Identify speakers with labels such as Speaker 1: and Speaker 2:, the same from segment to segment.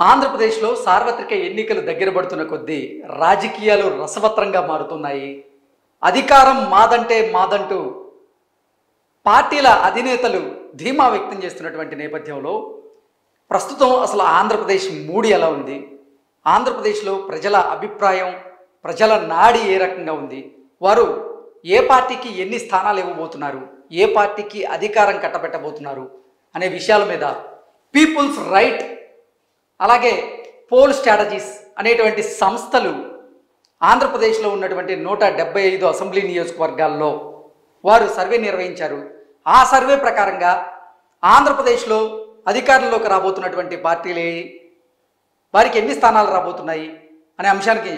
Speaker 1: ఆంధ్రప్రదేశ్లో సార్వత్రిక ఎన్నికలు దగ్గర పడుతున్న కొద్దీ రాజకీయాలు రసవత్రంగా మారుతున్నాయి. అధికారం మాదంటే మాదంటూ పార్టీల అధినేతలు ధీమా వ్యక్తం చేస్తున్నటువంటి నేపథ్యంలో ప్రస్తుతం అసలు ఆంధ్రప్రదేశ్ మూడి ఎలా ఉంది, ఆంధ్రప్రదేశ్లో ప్రజల అభిప్రాయం, ప్రజల నాడి ఏ రకంగా ఉంది, వారు ఏ పార్టీకి ఎన్ని స్థానాలు ఇవ్వబోతున్నారు, ఏ పార్టీకి అధికారం కట్టబెట్టబోతున్నారు అనే విషయాల మీద పీపుల్స్ రైట్ అలాగే పోల్ స్ట్రాటజీస్ అనేటువంటి సంస్థలు ఆంధ్రప్రదేశ్లో ఉన్నటువంటి 175 అసెంబ్లీ నియోజకవర్గాల్లో వారు సర్వే నిర్వహించారు. ఆ సర్వే ప్రకారంగా ఆంధ్రప్రదేశ్లో అధికారంలోకి రాబోతున్నటువంటి పార్టీలు వారికి ఎన్ని స్థానాలు రాబోతున్నాయి అనే అంశానికి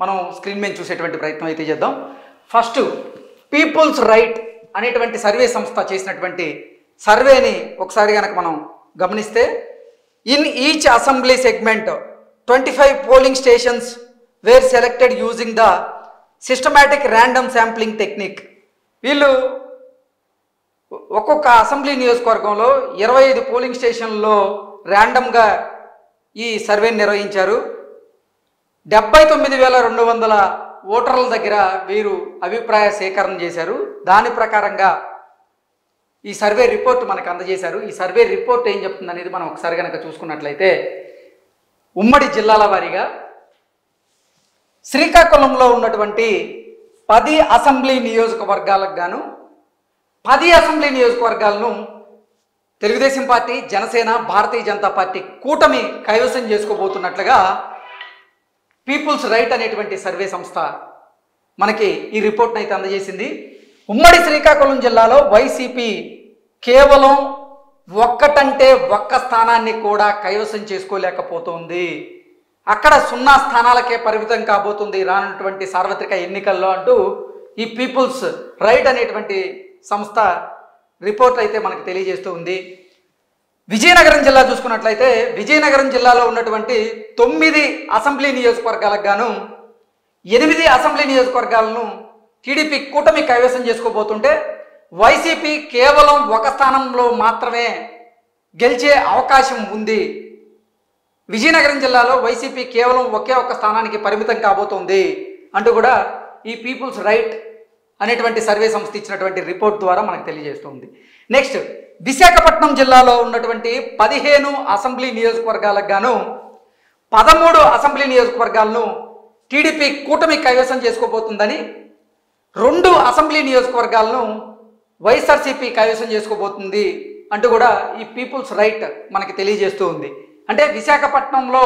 Speaker 1: మనం స్క్రీన్ మీద చూసేటువంటి ప్రయత్నం అయితే చేద్దాం. ఫస్ట్ పీపుల్స్ రైట్ అనేటువంటి సర్వే సంస్థ చేసినటువంటి సర్వేని ఒకసారి కనుక మనం గమనిస్తే, in each assembly segment 25 polling stations were selected using the systematic random sampling technique. వీళ్ళు ఒక్కొక్క అసెంబ్లీ నియోజకవర్గంలో 25 పోలింగ్ స్టేషన్లో ర్యాండమ్గా ఈ సర్వేని నిర్వహించారు. 79,200 ఓటర్ల దగ్గర వీరు అభిప్రాయ సేకరణ చేశారు. దాని ప్రకారంగా ఈ సర్వే రిపోర్ట్ మనకు అందజేశారు. ఈ సర్వే రిపోర్ట్ ఏం చెప్తుంది అనేది మనం ఒకసారి కనుక చూసుకున్నట్లయితే, ఉమ్మడి జిల్లాల వారీగా శ్రీకాకుళంలో ఉన్నటువంటి 10 అసెంబ్లీ నియోజకవర్గాలకు గాను 10 assembly నియోజకవర్గాలను Telugu Desam party, Janasena, Bharatiya Janata party కూటమి కైవసం చేసుకోబోతున్నట్లుగా పీపుల్స్ రైట్ అనేటువంటి సర్వే సంస్థ మనకి ఈ రిపోర్ట్ని అయితే అందజేసింది. ఉమ్మడి శ్రీకాకుళం జిల్లాలో వైసీపీ కేవలం ఒక్కటంటే ఒక్క స్థానాన్ని కూడా కైవసం చేసుకోలేకపోతుంది. అక్కడ 0 స్థానాలకే పరిమితం కాబోతుంది రానున్నటువంటి సార్వత్రిక ఎన్నికల్లో అంటూ ఈ పీపుల్స్ రైట్ అనేటువంటి సంస్థ రిపోర్ట్ అయితే మనకు తెలియజేస్తూ ఉంది. విజయనగరం జిల్లా చూసుకున్నట్లయితే, విజయనగరం జిల్లాలో ఉన్నటువంటి 9 అసెంబ్లీ నియోజకవర్గాలకు గాను 8 అసెంబ్లీ నియోజకవర్గాలను టీడీపీ కూటమి కైవసం చేసుకోబోతుంటే, వైసీపీ కేవలం ఒక స్థానంలో మాత్రమే గెలిచే అవకాశం ఉంది. విజయనగరం జిల్లాలో వైసీపీ కేవలం ఒకే ఒక్క స్థానానికి పరిమితం కాబోతోంది అంటూ కూడా ఈ పీపుల్స్ రైట్ అనేటువంటి సర్వే సంస్థ ఇచ్చినటువంటి రిపోర్ట్ ద్వారా మనకు తెలియజేస్తుంది. నెక్స్ట్, విశాఖపట్నం జిల్లాలో ఉన్నటువంటి 15 అసెంబ్లీ నియోజకవర్గాలకు గాను 13 అసెంబ్లీ నియోజకవర్గాలను టీడీపీ కూటమి కైవసం చేసుకోబోతుందని, 2 అసెంబ్లీ నియోజకవర్గాలను వైఎస్ఆర్సీపీ కైవసం చేసుకోబోతుంది అంటూ కూడా ఈ పీపుల్స్ రైట్ మనకి తెలియజేస్తూ ఉంది. అంటే విశాఖపట్నంలో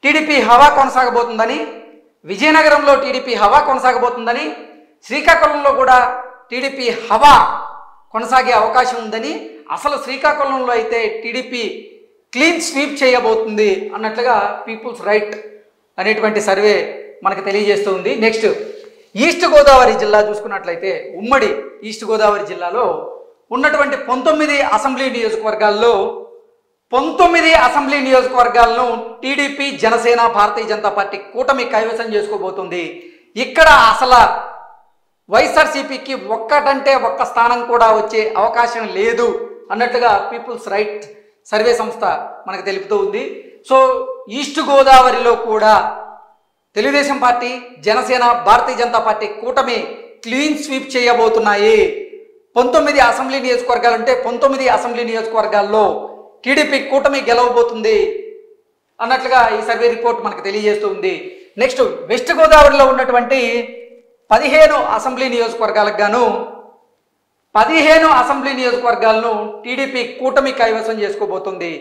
Speaker 1: టీడీపీ హవా కొనసాగబోతుందని, విజయనగరంలో టీడీపీ హవా కొనసాగబోతుందని, శ్రీకాకుళంలో కూడా టీడీపీ హవా కొనసాగే అవకాశం ఉందని, అసలు శ్రీకాకుళంలో అయితే టీడీపీ క్లీన్ స్వీప్ చేయబోతుంది అన్నట్లుగా పీపుల్స్ రైట్ అనేటువంటి సర్వే మనకు తెలియజేస్తూ ఉంది. నెక్స్ట్, ఈస్ట్ గోదావరి జిల్లా చూసుకున్నట్లయితే, ఉమ్మడి ఈస్ట్ గోదావరి జిల్లాలో ఉన్నటువంటి 19 అసెంబ్లీ నియోజకవర్గాల్లో 19 assembly నియోజకవర్గాలను TDP, Janasena, Bharatiya Janata party కూటమి కైవసం చేసుకోబోతుంది. ఇక్కడ అసలు వైఎస్ఆర్సీపీకి ఒక్కటంటే ఒక్క స్థానం కూడా వచ్చే అవకాశం లేదు అన్నట్లుగా పీపుల్స్ రైట్ సర్వే సంస్థ మనకు తెలుపుతూ ఉంది. సో ఈస్ట్ గోదావరిలో కూడా తెలుగుదేశం పార్టీ, జనసేన, భారతీయ జనతా పార్టీ కూటమి క్లీన్ స్వీప్ చేయబోతున్నాయి. 19 అసెంబ్లీ నియోజకవర్గాలు అంటే 19 అసెంబ్లీ నియోజకవర్గాల్లో టీడీపీ కూటమి గెలవబోతుంది అన్నట్లుగా ఈ సర్వే రిపోర్ట్ మనకు తెలియజేస్తూ ఉంది. నెక్స్ట్, వెస్ట్ గోదావరిలో ఉన్నటువంటి 15 అసెంబ్లీ నియోజకవర్గాలకు గాను 15 అసెంబ్లీ నియోజకవర్గాలను టీడీపీ కూటమి కైవసం చేసుకోబోతుంది.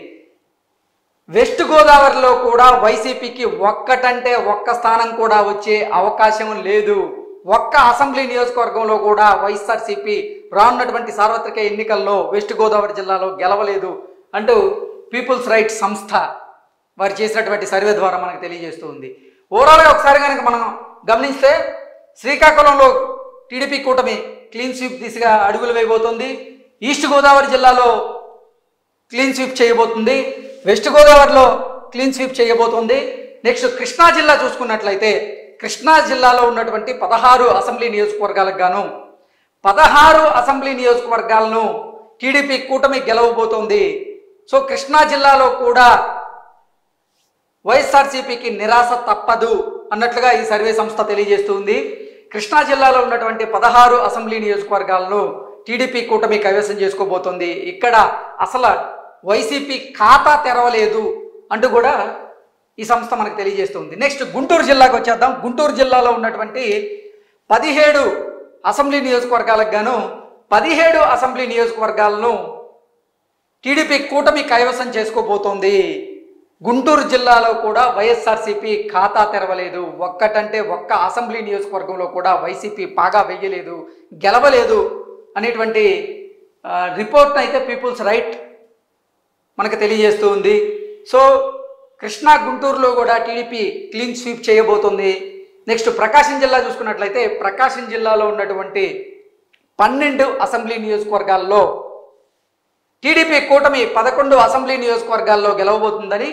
Speaker 1: వెస్ట్ గోదావరిలో కూడా వైసీపీకి ఒక్కటంటే ఒక్క స్థానం కూడా వచ్చే అవకాశం లేదు. ఒక్క అసెంబ్లీ నియోజకవర్గంలో కూడా వైఎస్ఆర్సీపీ రానున్నటువంటి సార్వత్రిక ఎన్నికల్లో వెస్ట్ గోదావరి జిల్లాలో గెలవలేదు అంటూ పీపుల్స్ రైట్ సంస్థ వారు చేసినటువంటి సర్వే ద్వారా మనకు తెలియజేస్తూ ఉంది. ఓవరాల్గా ఒకసారి కనుక మనం గమనిస్తే, శ్రీకాకుళంలో టీడీపీ కూటమి క్లీన్ స్వీప్ దిశగా అడుగులు వేయబోతుంది. ఈస్ట్ గోదావరి జిల్లాలో క్లీన్ స్వీప్ చేయబోతుంది. వెస్ట్ గోదావరిలో క్లీన్ స్వీప్ చేయబోతుంది. నెక్స్ట్, కృష్ణా జిల్లా చూసుకున్నట్లయితే, కృష్ణా జిల్లాలో ఉన్నటువంటి 16 అసెంబ్లీ నియోజకవర్గాలకు గాను 16 అసెంబ్లీ నియోజకవర్గాలను టీడీపీ కూటమి గెలవబోతోంది. సో కృష్ణా జిల్లాలో కూడా వైఎస్ఆర్సీపీకి నిరాశ తప్పదు అన్నట్లుగా ఈ సర్వే సంస్థ తెలియజేస్తుంది. కృష్ణా జిల్లాలో ఉన్నటువంటి 16 అసెంబ్లీ నియోజకవర్గాలను టీడీపీ కూటమి కైవసం చేసుకోబోతోంది. ఇక్కడ అసలు వైసీపీ ఖాతా తెరవలేదు అంటూ కూడా ఈ సంస్థ మనకు తెలియజేస్తుంది. నెక్స్ట్ గుంటూరు జిల్లాకు వచ్చేద్దాం. గుంటూరు జిల్లాలో ఉన్నటువంటి 17 అసెంబ్లీ నియోజకవర్గాలకు గాను 17 అసెంబ్లీ నియోజకవర్గాలను టీడీపీ కూటమి కైవసం చేసుకోబోతోంది. గుంటూరు జిల్లాలో కూడా వైఎస్ఆర్సీపీ ఖాతా తెరవలేదు. ఒక్కటంటే ఒక్క అసెంబ్లీ నియోజకవర్గంలో కూడా వైసీపీ పాగా వెయ్యలేదు, గెలవలేదు అనేటువంటి రిపోర్ట్ అయితే పీపుల్స్ రైట్ మనకు తెలియజేస్తూ ఉంది. సో కృష్ణా గుంటూరులో కూడా టీడీపీ క్లీన్ స్వీప్ చేయబోతుంది. నెక్స్ట్ ప్రకాశం జిల్లా చూసుకున్నట్లయితే ప్రకాశం జిల్లాలో ఉన్నటువంటి 12 అసెంబ్లీ నియోజకవర్గాల్లో టీడీపీ కూటమి 11 అసెంబ్లీ నియోజకవర్గాల్లో గెలవబోతుందని,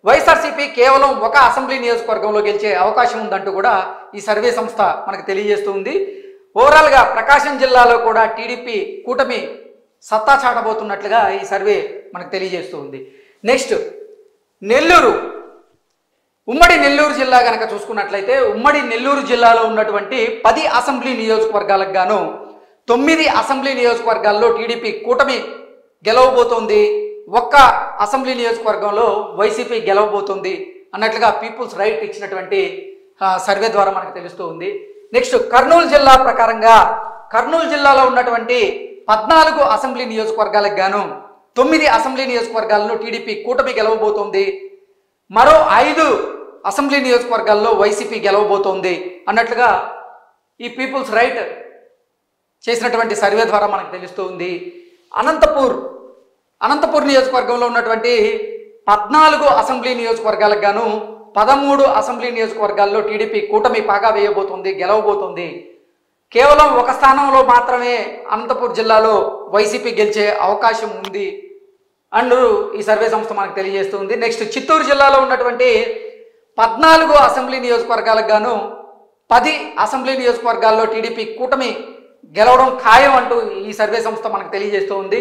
Speaker 1: వైఎస్ఆర్సీపీ కేవలం ఒక అసెంబ్లీ నియోజకవర్గంలో గెలిచే అవకాశం ఉందంటూ కూడా ఈ సర్వే సంస్థ మనకు తెలియజేస్తుంది. ఓవరాల్గా ప్రకాశం జిల్లాలో కూడా టీడీపీ కూటమి సత్తా చాటబోతున్నట్లుగా ఈ సర్వే మనకు తెలియజేస్తుంది. నెక్స్ట్ నెల్లూరు, ఉమ్మడి నెల్లూరు జిల్లా కనుక చూసుకున్నట్లయితే ఉమ్మడి నెల్లూరు జిల్లాలో ఉన్నటువంటి 10 అసెంబ్లీ నియోజకవర్గాలకు గాను 9 అసెంబ్లీ నియోజకవర్గాల్లో టీడీపీ కూటమి గెలవబోతోంది. ఒక్క అసెంబ్లీ నియోజకవర్గంలో వైసీపీ గెలవబోతుంది అన్నట్లుగా పీపుల్స్ రైట్ ఇచ్చినటువంటి సర్వే ద్వారా మనకు తెలుస్తూ ఉంది. నెక్స్ట్ కర్నూలు జిల్లా ప్రకారంగా కర్నూలు జిల్లాలో ఉన్నటువంటి 14 అసెంబ్లీ నియోజకవర్గాలకు గాను 9 అసెంబ్లీ నియోజకవర్గాలను టీడీపీ కూటమి గెలవబోతోంది. మరో 5 అసెంబ్లీ నియోజకవర్గాల్లో వైసీపీ గెలవబోతోంది అన్నట్లుగా ఈ పీపుల్స్ రైట్ చేసినటువంటి సర్వే ద్వారా మనకు తెలుస్తూ ఉంది. అనంతపూర్ నియోజకవర్గంలో ఉన్నటువంటి 14 అసెంబ్లీ నియోజకవర్గాలకు గాను 13 అసెంబ్లీ నియోజకవర్గాల్లో టీడీపీ కూటమి పాగా వేయబోతుంది, గెలవబోతుంది. కేవలం ఒక స్థానంలో మాత్రమే అనంతపూర్ జిల్లాలో వైసీపీ గెలిచే అవకాశం ఉంది అంటూ ఈ సర్వే సంస్థ మనకు తెలియజేస్తుంది. నెక్స్ట్ చిత్తూరు జిల్లాలో ఉన్నటువంటి 14 అసెంబ్లీ నియోజకవర్గాలకు గాను 10 అసెంబ్లీ నియోజకవర్గాల్లో టీడీపీ కూటమి గెలవడం ఖాయం అంటూ ఈ సర్వే సంస్థ మనకు తెలియజేస్తూ ఉంది.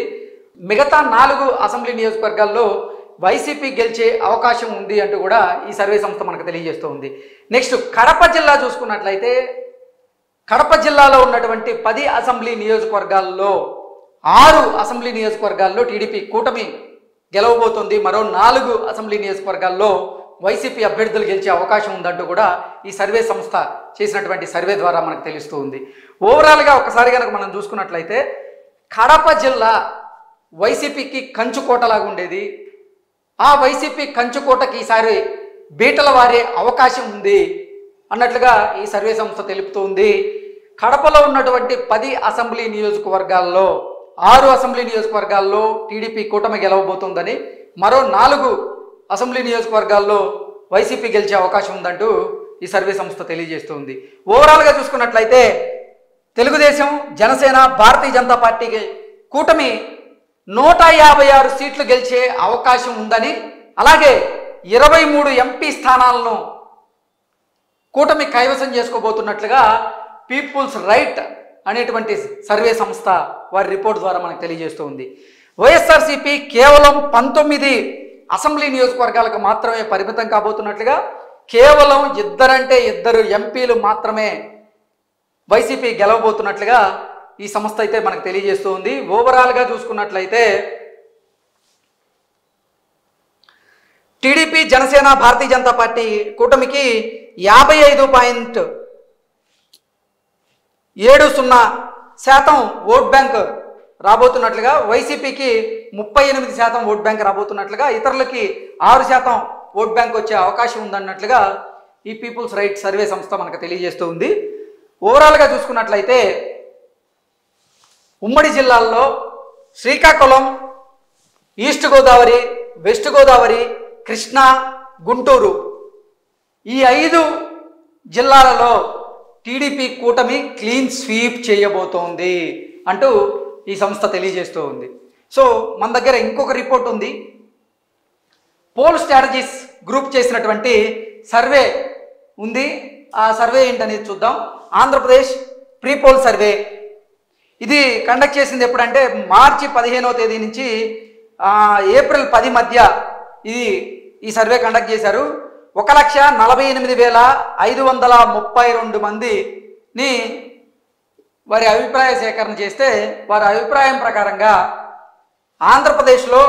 Speaker 1: మిగతా 4 అసెంబ్లీ నియోజకవర్గాల్లో వైసీపీ గెలిచే అవకాశం ఉంది అంటూ కూడా ఈ సర్వే సంస్థ మనకు తెలియజేస్తూ ఉంది. నెక్స్ట్ కడప జిల్లా చూసుకున్నట్లయితే కడప జిల్లాలో ఉన్నటువంటి 10 అసెంబ్లీ నియోజకవర్గాల్లో 6 అసెంబ్లీ నియోజకవర్గాల్లో టీడీపీ కూటమి గెలవబోతుంది. మరో 4 అసెంబ్లీ నియోజకవర్గాల్లో వైసీపీ అభ్యర్థులు గెలిచే అవకాశం ఉందంటూ కూడా ఈ సర్వే సంస్థ చేసినటువంటి సర్వే ద్వారా మనకు తెలుస్తూ ఉంది. ఓవరాల్గా ఒకసారి కనుక మనం చూసుకున్నట్లయితే కడప జిల్లా వైసీపీకి కంచుకోటలాగా ఉండేది. ఆ వైసీపీ కంచుకోటకి ఈసారి బీటల వారే అవకాశం ఉంది అన్నట్లుగా ఈ సర్వే సంస్థ తెలుపుతుంది. కడపలో ఉన్నటువంటి 10 అసెంబ్లీ నియోజకవర్గాల్లో 6 అసెంబ్లీ నియోజకవర్గాల్లో టీడీపీ కూటమి గెలవబోతుందని, మరో 4 అసెంబ్లీ నియోజకవర్గాల్లో వైసీపీ గెలిచే అవకాశం ఉందంటూ ఈ సర్వే సంస్థ తెలియజేస్తుంది. ఓవరాల్గా చూసుకున్నట్లయితే తెలుగుదేశం, జనసేన, భారతీయ జనతా పార్టీకి కూటమి 156 సీట్లు గెలిచే అవకాశం ఉందని, అలాగే 23 ఎంపీ స్థానాలను కూటమి కైవసం చేసుకోబోతున్నట్లుగా పీపుల్స్ రైట్ అనేటువంటి సర్వే సంస్థ వారి రిపోర్ట్ ద్వారా మనకు తెలియజేస్తూ ఉంది. వైఎస్ఆర్సీపీ కేవలం 19 అసెంబ్లీ నియోజకవర్గాలకు మాత్రమే పరిమితం కాబోతున్నట్లుగా, కేవలం 2 ఎంపీలు మాత్రమే వైసీపీ గెలవబోతున్నట్లుగా ఈ సంస్థ అయితే మనకు తెలియజేస్తూ ఉంది. ఓవరాల్గా చూసుకున్నట్లయితే టీడీపీ, జనసేన, భారతీయ జనతా పార్టీ కూటమికి 55.70% ఓట్ బ్యాంక్ రాబోతున్నట్లుగా, వైసీపీకి 38% ఓట్ బ్యాంక్ రాబోతున్నట్లుగా, ఇతరులకి 6% ఓట్ బ్యాంక్ వచ్చే అవకాశం ఉందన్నట్లుగా ఈ పీపుల్స్ రైట్ సర్వే సంస్థ మనకు తెలియజేస్తూ ఉంది. ఓవరాల్గా చూసుకున్నట్లయితే ఉమ్మడి జిల్లాల్లో శ్రీకాకుళం, ఈస్ట్ గోదావరి, వెస్ట్ గోదావరి, కృష్ణా, గుంటూరు ఈ 5 జిల్లాలలో టీడీపీ కూటమి క్లీన్ స్వీప్ చేయబోతోంది అంటూ ఈ సంస్థ తెలియజేస్తూ ఉంది. సో మన దగ్గర ఇంకొక రిపోర్ట్ ఉంది. పోల్ స్ట్రాటజీస్ గ్రూప్ చేసినటువంటి సర్వే ఉంది. ఆ సర్వే ఏంటనేది చూద్దాం. ఆంధ్రప్రదేశ్ ప్రీ పోల్ సర్వే ఇది కండక్ట్ చేసింది ఎప్పుడంటే మార్చి 15వ తేదీ నుంచి ఏప్రిల్ 10 మధ్య ఈ సర్వే కండక్ట్ చేశారు. 1,48,532 మందిని వారి అభిప్రాయ సేకరణ చేస్తే వారి అభిప్రాయం ప్రకారంగా ఆంధ్రప్రదేశ్లో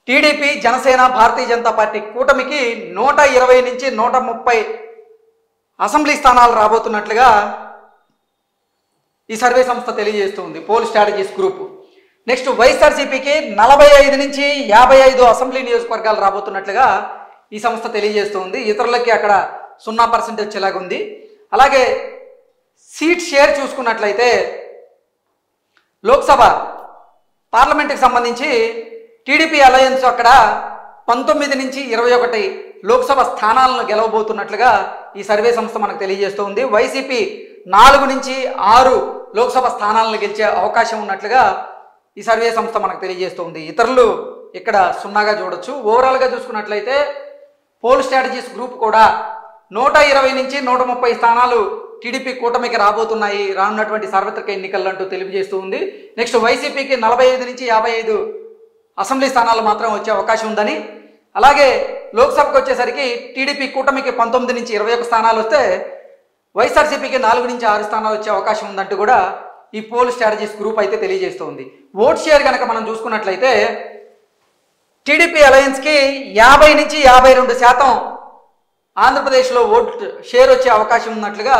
Speaker 1: టీడీపీ, జనసేన, భారతీయ జనతా పార్టీ కూటమికి 120 నుంచి 130 అసెంబ్లీ స్థానాలు రాబోతున్నట్లుగా ఈ సర్వే సంస్థ తెలియజేస్తుంది, పోల్ స్ట్రాటజీస్ గ్రూప్. నెక్స్ట్ వైఎస్ఆర్సీపీకి 45 నుంచి 55 అసెంబ్లీ నియోజకవర్గాలు రాబోతున్నట్లుగా ఈ సంస్థ తెలియజేస్తుంది. ఇతరులకి అక్కడ 0% వచ్చేలాగా ఉంది. అలాగే సీట్ షేర్ చూసుకున్నట్లయితే లోక్సభ పార్లమెంట్కి సంబంధించి టీడీపీ అలయన్స్ అక్కడ 19 నుంచి 21 లోక్సభ స్థానాలను గెలవబోతున్నట్లుగా ఈ సర్వే సంస్థ మనకు తెలియజేస్తుంది. వైసీపీ 4 నుంచి 6 లోక్సభ స్థానాలను గెలిచే అవకాశం ఉన్నట్లుగా ఈ సర్వే సంస్థ మనకు తెలియజేస్తుంది. ఇతరులు ఇక్కడ 0గా చూడొచ్చు. ఓవరాల్గా చూసుకున్నట్లయితే పోల్ స్ట్రాటజీస్ గ్రూప్ కూడా 120 నుంచి 130 స్థానాలు టీడీపీ కూటమికి రాబోతున్నాయి రానున్నటువంటి సార్వత్రిక ఎన్నికల్లో అంటూ తెలియజేస్తూ ఉంది. నెక్స్ట్ వైసీపీకి 45 నుంచి 55 అసెంబ్లీ స్థానాలు మాత్రం వచ్చే అవకాశం ఉందని, అలాగే లోక్సభకు వచ్చేసరికి టీడీపీ కూటమికి 19 నుంచి 21 స్థానాలు వస్తే వైఎస్ఆర్సీపీకి 4 నుంచి 6 స్థానాలు వచ్చే అవకాశం ఉందంటూ కూడా ఈ పోల్ స్ట్రాటజీస్ గ్రూప్ అయితే తెలియజేస్తుంది. ఓట్ షేర్ కనుక మనం చూసుకున్నట్లయితే టీడీపీ అలయన్స్కి 50 నుంచి 52% ఆంధ్రప్రదేశ్లో ఓట్ షేర్ వచ్చే అవకాశం ఉన్నట్లుగా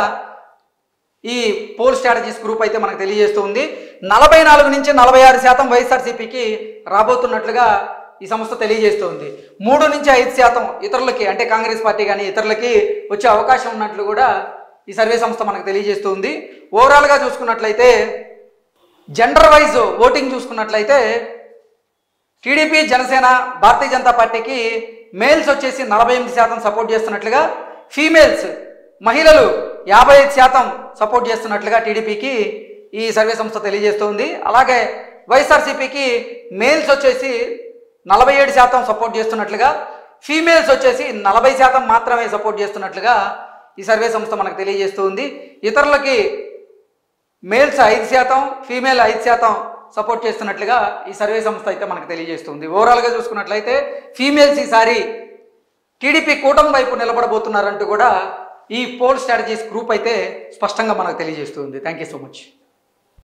Speaker 1: ఈ పోల్ స్ట్రాటజీస్ గ్రూప్ అయితే మనకు తెలియజేస్తుంది. 44 నుంచి 46% వైఎస్ఆర్సీపీకి రాబోతున్నట్లుగా ఈ సంస్థ తెలియజేస్తుంది. 3 నుంచి 5% ఇతరులకి, అంటే కాంగ్రెస్ పార్టీ కానీ ఇతరులకి వచ్చే అవకాశం ఉన్నట్లు కూడా ఈ సర్వే సంస్థ మనకు తెలియజేస్తుంది. ఓవరాల్గా చూసుకున్నట్లయితే జెండర్ వైజ్ ఓటింగ్ చూసుకున్నట్లయితే టీడీపీ, జనసేన, భారతీయ జనతా పార్టీకి మేల్స్ వచ్చేసి 48% సపోర్ట్ చేస్తున్నట్లుగా, ఫీమేల్స్ మహిళలు 55% సపోర్ట్ చేస్తున్నట్లుగా టీడీపీకి ఈ సర్వే సంస్థ తెలియజేస్తుంది. అలాగే వైఎస్ఆర్సీపీకి మేల్స్ వచ్చేసి 47% సపోర్ట్ చేస్తున్నట్లుగా, ఫీమేల్స్ వచ్చేసి 40% మాత్రమే సపోర్ట్ చేస్తున్నట్లుగా ఈ సర్వే సంస్థ మనకు తెలియజేస్తుంది. ఇతరులకి మేల్స్ 5%, ఫీమేల్ 5% సపోర్ట్ చేస్తున్నట్లుగా ఈ సర్వే సంస్థ అయితే మనకు తెలియజేస్తుంది. ఓవరాల్గా చూసుకున్నట్లయితే ఫీమేల్స్ ఈసారి టీడీపీ కూటమి వైపు నిలబడబోతున్నారంటూ కూడా ఈ పోల్ స్ట్రాటజీస్ గ్రూప్ అయితే స్పష్టంగా మనకు తెలియజేస్తుంది. Thank you so much.